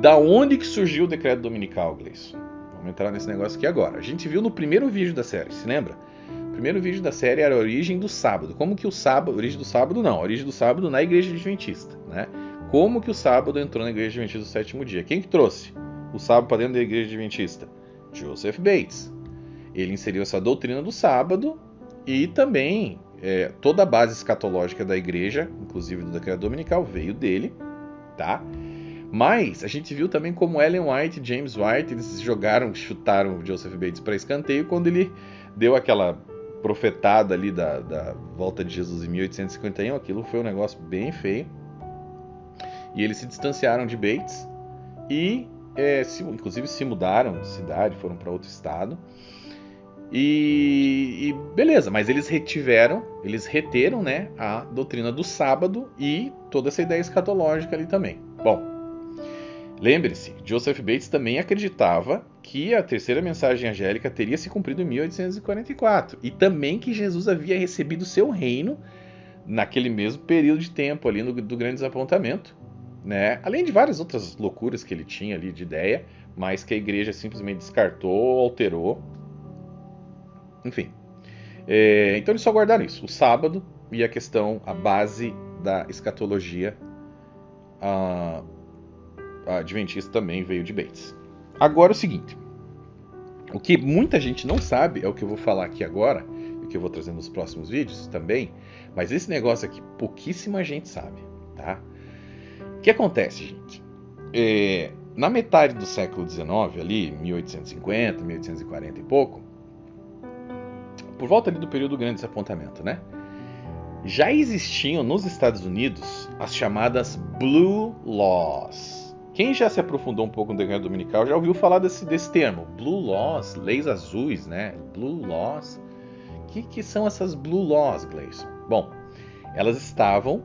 Da onde que surgiu o decreto dominical, Gleison? Vamos entrar nesse negócio aqui agora. A gente viu no primeiro vídeo da série, se lembra? O primeiro vídeo da série era a origem do sábado. Como que o sábado... Origem do sábado não. A origem do sábado na igreja adventista, né? Como que o sábado entrou na igreja adventista do sétimo dia? Quem que trouxe o sábado para dentro da igreja adventista? Joseph Bates. Ele inseriu essa doutrina do sábado e também toda a base escatológica da igreja, inclusive do decreto dominical, veio dele, tá? Mas a gente viu também como Ellen White e James White, eles chutaram o Joseph Bates para escanteio quando ele deu aquela profetada ali da volta de Jesus em 1851. Aquilo foi um negócio bem feio. E eles se distanciaram de Bates e, inclusive, se mudaram de cidade, foram para outro estado. E beleza, mas eles reteram, né, a doutrina do sábado e toda essa ideia escatológica ali também. Bom, lembre-se, Joseph Bates também acreditava que a terceira mensagem angélica teria se cumprido em 1844 e também que Jesus havia recebido seu reino naquele mesmo período de tempo ali do grande desapontamento, né? Além de várias outras loucuras que ele tinha ali de ideia, mas que a igreja simplesmente descartou, alterou. Enfim, então eles só guardaram isso, o sábado e a base da escatologia a adventista também veio de Bates. Agora o seguinte, o que muita gente não sabe é o que eu vou falar aqui agora, e o que eu vou trazer nos próximos vídeos também, mas esse negócio aqui pouquíssima gente sabe, tá? O que acontece, gente? Na metade do século XIX, ali, 1850, 1840 e pouco, por volta ali do período do grande desapontamento, né? Já existiam nos Estados Unidos as chamadas Blue Laws. Quem já se aprofundou um pouco no decreto dominical já ouviu falar desse termo, Blue Laws, leis azuis, né? Blue Laws. O que são essas Blue Laws, Gleison? Bom, elas estavam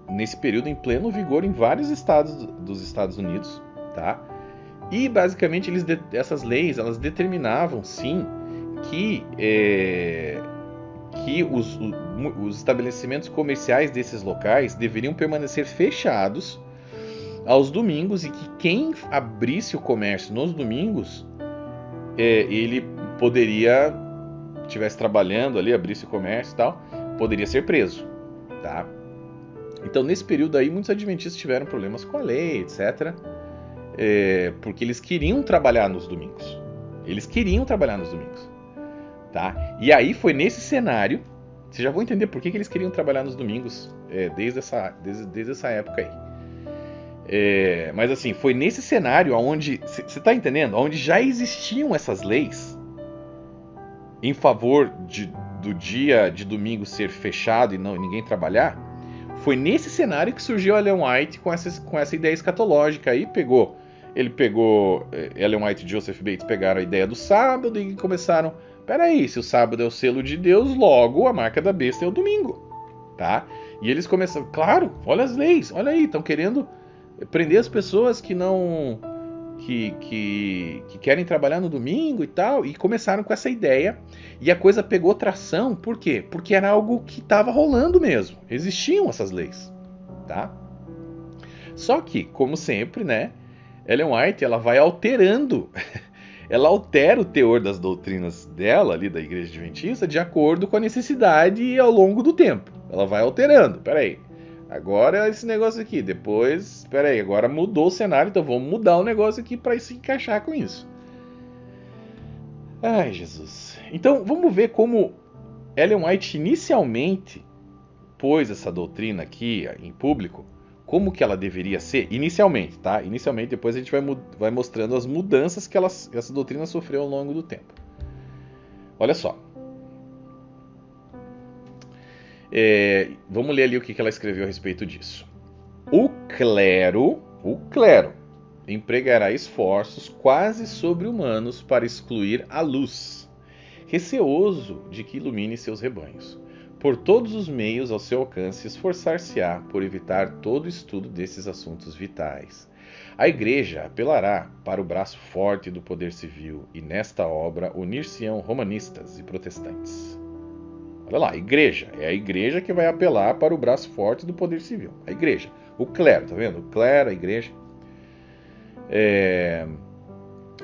nesse período em pleno vigor em vários estados dos Estados Unidos, tá? E basicamente essas leis elas determinavam, sim, que os estabelecimentos comerciais desses locais deveriam permanecer fechados aos domingos e que quem abrisse o comércio nos domingos, ele poderia, estivesse trabalhando ali, abrisse o comércio e tal, poderia ser preso, tá? Então nesse período aí muitos adventistas tiveram problemas com a lei, etc., porque eles queriam trabalhar nos domingos. Tá? E aí foi nesse cenário, vocês já vão entender por que eles queriam trabalhar nos domingos desde essa época aí. Mas assim, foi nesse cenário onde, você está entendendo? Onde já existiam essas leis em favor do dia de domingo ser fechado e ninguém trabalhar. Foi nesse cenário que surgiu Ellen White com essa ideia escatológica aí, Ellen White e Joseph Bates pegaram a ideia do sábado e começaram, peraí, se o sábado é o selo de Deus, logo a marca da besta é o domingo, tá? E eles começaram, claro, olha as leis, olha aí, estão querendo prender as pessoas que não, que querem trabalhar no domingo e tal, e começaram com essa ideia, e a coisa pegou tração, por quê? Porque era algo que estava rolando mesmo, existiam essas leis, tá? Só que, como sempre, né, Ellen White, ela vai alterando, ela altera o teor das doutrinas dela, ali da igreja adventista, de acordo com a necessidade e ao longo do tempo. Ela vai alterando, peraí, agora esse negócio aqui, depois, peraí, agora mudou o cenário, então vamos mudar o negócio aqui para se encaixar com isso. Ai, Jesus. Então, vamos ver como Ellen White inicialmente pôs essa doutrina aqui em público, como que ela deveria ser inicialmente, tá? Inicialmente, depois a gente vai mostrando as mudanças que essa doutrina sofreu ao longo do tempo. Olha só. Vamos ler ali o que ela escreveu a respeito disso. O clero empregará esforços quase sobre-humanos para excluir a luz, receoso de que ilumine seus rebanhos. Por todos os meios ao seu alcance, esforçar-se-á por evitar todo estudo desses assuntos vitais. A Igreja apelará para o braço forte do poder civil e nesta obra unir-se-ão romanistas e protestantes. Olha lá, a Igreja. É a Igreja que vai apelar para o braço forte do poder civil. A Igreja. O clero, tá vendo? O clero, a Igreja.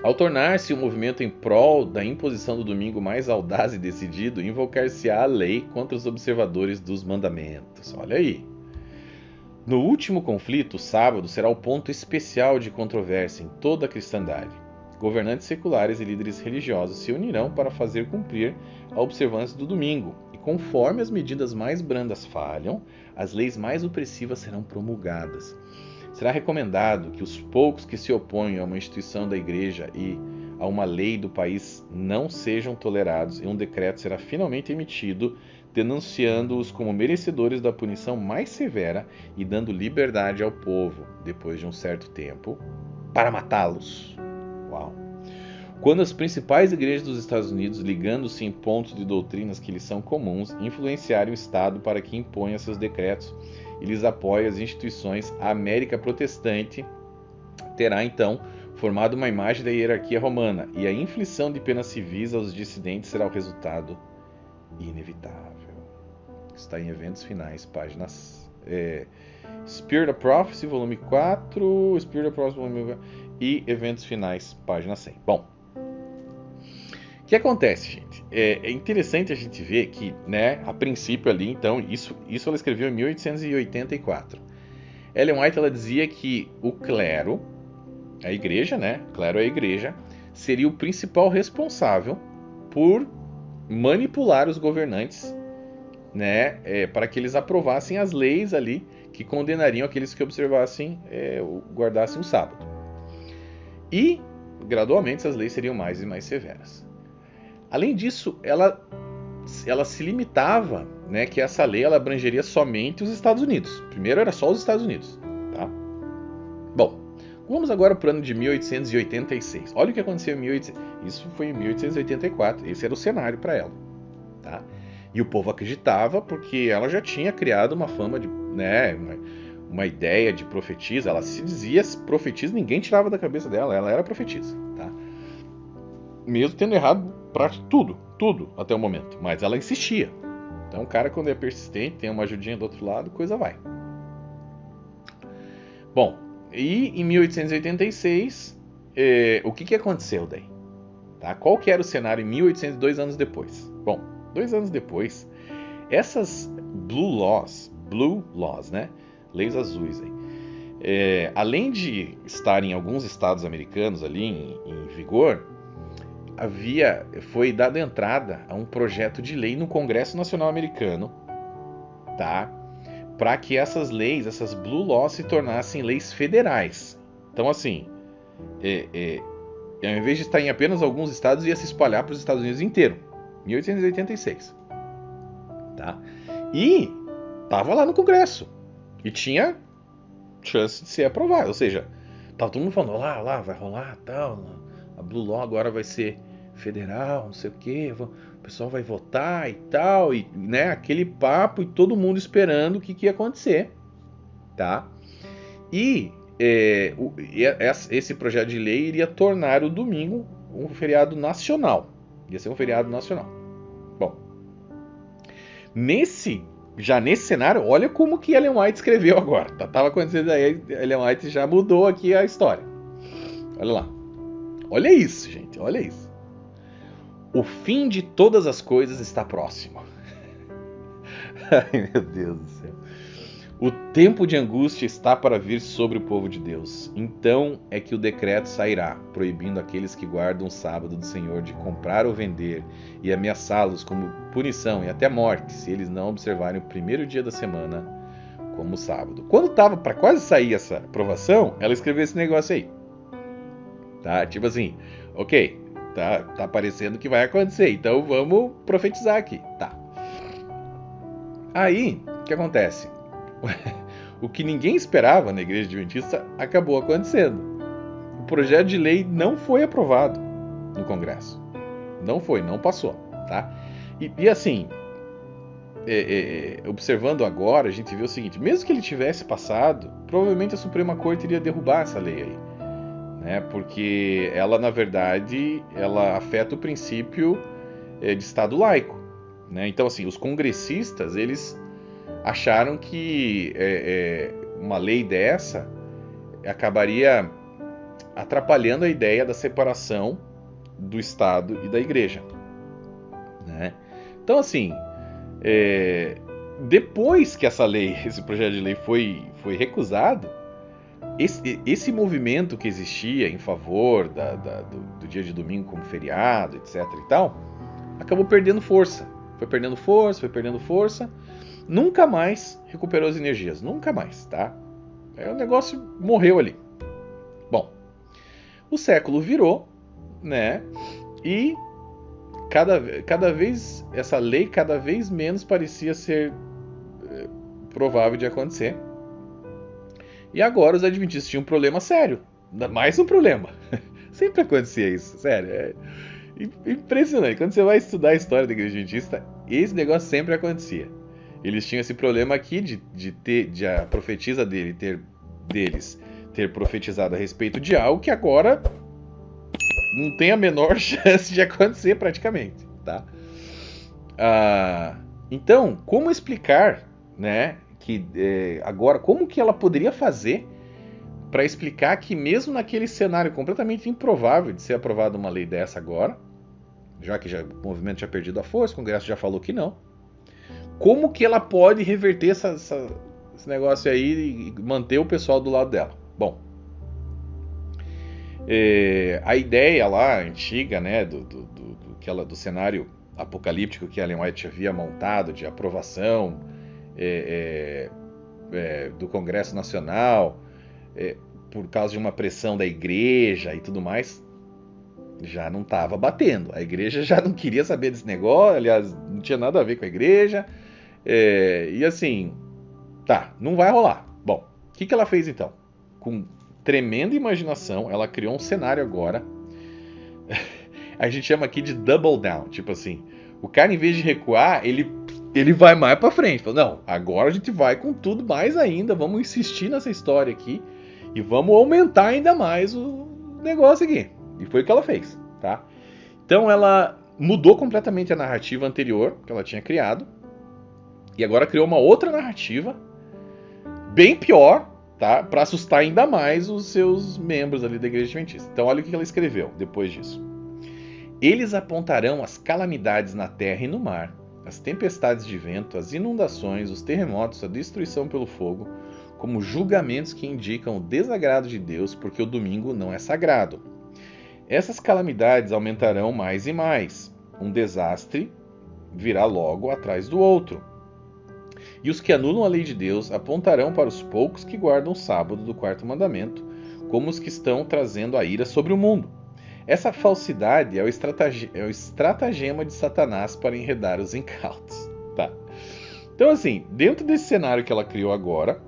Ao tornar-se um movimento em prol da imposição do domingo mais audaz e decidido, invocar-se-á a lei contra os observadores dos mandamentos. Olha aí. No último conflito, o sábado será o ponto especial de controvérsia em toda a cristandade. Governantes seculares e líderes religiosos se unirão para fazer cumprir a observância do domingo, e conforme as medidas mais brandas falham, as leis mais opressivas serão promulgadas. Será recomendado que os poucos que se opõem a uma instituição da Igreja e a uma lei do país não sejam tolerados, e um decreto será finalmente emitido denunciando-os como merecedores da punição mais severa e dando liberdade ao povo, depois de um certo tempo, para matá-los. Uau! Quando as principais igrejas dos Estados Unidos, ligando-se em pontos de doutrinas que lhes são comuns, influenciarem o Estado para que imponha seus decretos e lhes apoie as instituições, a América protestante terá então formado uma imagem da hierarquia romana, e a inflição de penas civis aos dissidentes será o resultado inevitável. Está em Eventos Finais, páginas Spirit of Prophecy, volume 4, Spirit of Prophecy, volume 4, e Eventos Finais, página 100. Bom, o que acontece, gente? É interessante a gente ver que, né, a princípio ali, então, isso ela escreveu em 1884. Ellen White, ela dizia que o clero, a igreja, né, clero é a igreja, seria o principal responsável por manipular os governantes, né, para que eles aprovassem as leis ali que condenariam aqueles que observassem, guardassem o sábado. E, gradualmente, essas leis seriam mais e mais severas. Além disso, ela se limitava, né, que essa lei ela abrangeria somente os Estados Unidos. Primeiro era só os Estados Unidos. Tá? Bom, vamos agora para o ano de 1886. Olha o que aconteceu em 1886. Isso foi em 1884. Esse era o cenário para ela. Tá? E o povo acreditava porque ela já tinha criado uma fama de, né, uma ideia de profetisa. Ela se dizia profetisa, ninguém tirava da cabeça dela. Ela era profetisa. Tá? Mesmo tendo errado para tudo até o momento. Mas ela insistia. Então o cara, quando é persistente, tem uma ajudinha do outro lado, coisa vai. Bom, e em 1886, o que aconteceu daí? Tá? Qual que era o cenário em 1800, 2 anos depois? Bom, 2 anos depois, essas Blue Laws, né? Leis azuis, hein? Além de estarem em alguns estados americanos ali em vigor, foi dada entrada a um projeto de lei no Congresso Nacional Americano, tá? Para que essas leis, essas Blue Laws, se tornassem leis federais. Então, assim, ao invés de estar em apenas alguns estados, ia se espalhar para os Estados Unidos inteiro. 1886. Tá? E estava lá no Congresso. E tinha chance de ser aprovado. Ou seja, estava todo mundo falando, lá, vai rolar, tal. A Blue Law agora vai ser federal, não sei o que, o pessoal vai votar e tal, e, né, aquele papo e todo mundo esperando o que ia acontecer, tá? E esse projeto de lei iria tornar o domingo um feriado nacional, ia ser um feriado nacional. Bom, já nesse cenário, olha como que Ellen White escreveu agora, tava acontecendo aí, Ellen White já mudou aqui a história, olha lá. Olha isso, gente, olha isso. O fim de todas as coisas está próximo. Ai, meu Deus do céu. O tempo de angústia está para vir sobre o povo de Deus. Então é que o decreto sairá, proibindo aqueles que guardam o sábado do Senhor de comprar ou vender e ameaçá-los como punição e até morte, se eles não observarem o primeiro dia da semana como sábado. Quando estava para quase sair essa aprovação, ela escreveu esse negócio aí. Tá? Tipo assim, ok, tá parecendo que vai acontecer, então vamos profetizar aqui. Tá. Aí, o que acontece? O que ninguém esperava na Igreja Adventista acabou acontecendo. O projeto de lei não foi aprovado no Congresso. Não passou. Tá? E assim, observando agora, a gente vê o seguinte, mesmo que ele tivesse passado, provavelmente a Suprema Corte iria derrubar essa lei aí. Né, porque ela, na verdade, ela afeta o princípio de Estado laico. Né? Então, assim, os congressistas, eles acharam que uma lei dessa acabaria atrapalhando a ideia da separação do Estado e da Igreja, né? Então, assim, depois que esse projeto de lei foi recusado, esse movimento que existia em favor do dia de domingo como feriado, etc. e tal, acabou perdendo força. Foi perdendo força. Nunca mais recuperou as energias. Nunca mais, tá? O negócio morreu ali. Bom, o século virou, né? E cada vez essa lei cada vez menos parecia ser provável de acontecer. E agora os adventistas tinham um problema sério. Mais um problema. Sempre acontecia isso, sério. É impressionante. Quando você vai estudar a história da igreja adventista, esse negócio sempre acontecia. Eles tinham esse problema aqui de a profetisa deles ter profetizado a respeito de algo que agora não tem a menor chance de acontecer praticamente, tá? Então, como explicar, né, que agora, como que ela poderia fazer para explicar que mesmo naquele cenário completamente improvável de ser aprovada uma lei dessa agora, já que o movimento tinha perdido a força, o Congresso já falou que não, como que ela pode reverter esse negócio aí e manter o pessoal do lado dela? Bom, a ideia lá antiga, né, do cenário apocalíptico que Ellen White havia montado de aprovação do Congresso Nacional, por causa de uma pressão da igreja e tudo mais, já não estava batendo. A igreja já não queria saber desse negócio, aliás, não tinha nada a ver com a igreja. E assim, não vai rolar. Bom, o que ela fez então? Com tremenda imaginação, ela criou um cenário agora. A gente chama aqui de double down, tipo assim, o cara, em vez de recuar, ele vai mais pra frente. Fala, não, agora a gente vai com tudo mais ainda, vamos insistir nessa história aqui e vamos aumentar ainda mais o negócio aqui. E foi o que ela fez, tá? Então ela mudou completamente a narrativa anterior que ela tinha criado e agora criou uma outra narrativa bem pior, tá? Para assustar ainda mais os seus membros ali da Igreja Adventista. Então olha o que ela escreveu depois disso. Eles apontarão as calamidades na terra e no mar, as tempestades de vento, as inundações, os terremotos, a destruição pelo fogo, como julgamentos que indicam o desagrado de Deus, porque o domingo não é sagrado. Essas calamidades aumentarão mais e mais. Um desastre virá logo atrás do outro. E os que anulam a lei de Deus apontarão para os poucos que guardam o sábado do quarto mandamento, como os que estão trazendo a ira sobre o mundo. Essa falsidade é o estratagema de Satanás para enredar os incautos. Tá? Então, assim, dentro desse cenário que ela criou agora,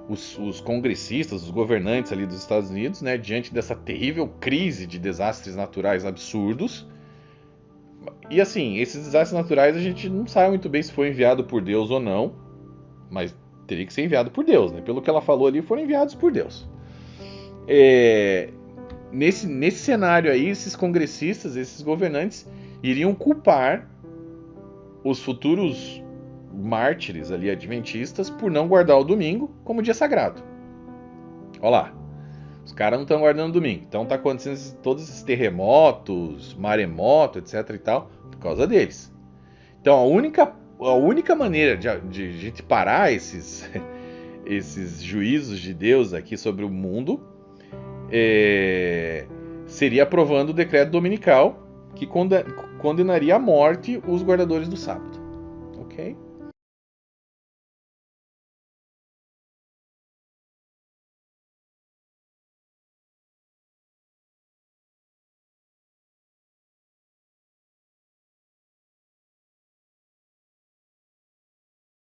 os congressistas, os governantes ali dos Estados Unidos, né, diante dessa terrível crise de desastres naturais absurdos, e assim, esses desastres naturais a gente não sabe muito bem se foi enviado por Deus ou não, mas teria que ser enviado por Deus, né? Pelo que ela falou ali, foram enviados por Deus. Nesse cenário aí, esses congressistas, esses governantes, iriam culpar os futuros mártires ali adventistas por não guardar o domingo como dia sagrado. Olha lá, os caras não estão guardando o domingo, então tá acontecendo todos esses terremotos, maremoto, etc e tal, por causa deles. Então a única maneira de a gente parar esses juízos de Deus aqui sobre o mundo seria aprovando o decreto dominical que condenaria à morte os guardadores do sábado. Ok?